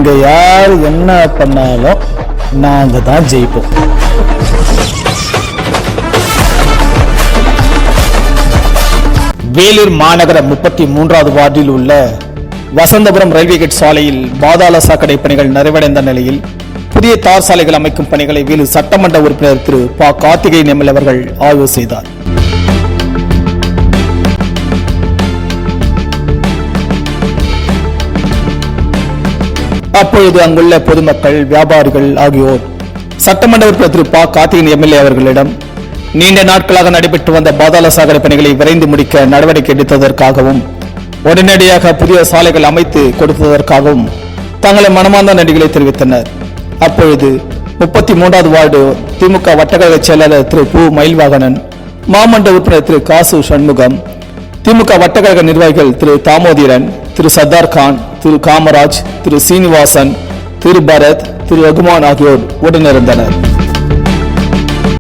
இங்க யார் என்ன பண்ணாலும் நாங்க தான் ஜெயிப்போம். வேலூர் மாநகர 33வது வார்டில் உள்ள வசந்தபுரம் ரயில்வே கேட் சாலையில் பாதாள சாக்கடை பணிகள் நிறைவடைந்த நிலையில் புதிய தார் சாலைகள் அமைக்கும் பணிகளை வேலூர் சட்டமன்ற உறுப்பினர் திரு ப. கார்த்திகேயன் எம்எல்ஏ அவர்கள் ஆய்வு செய்தார். அப்பொழுது அங்குள்ள பொதுமக்கள், வியாபாரிகள் ஆகியோர் சட்டமன்ற உறுப்பினர் திரு ப. கார்த்திகேயன் எம்எல்ஏ அவர்களிடம் நீண்ட நாட்களாக நடைபெற்று வந்த பாதாள சாக்கடை பணிகளை விரைந்து முடிக்க நடவடிக்கை எடுத்ததற்காகவும் உடனடியாக புதிய சாலைகள் அமைத்து கொடுத்ததற்காகவும் தங்களின் மனமார்ந்த நன்றிகளை தெரிவித்தனர். அப்பொழுது 33வது வார்டு திமுக வட்டக்கழக செயலாளர் திரு பு. மயில்வாகனன், மாமன்ற உறுப்பினர் திரு காசு சண்முகம், திமுக வட்டக்கழக நிர்வாகிகள் திரு தாமோதரன், திரு சர்தார் கான், திரு காமராஜ், திரு சீனிவாசன், திரு பரத், திரு ரகுமான் ஆகியோர் உடனிருந்தனர்.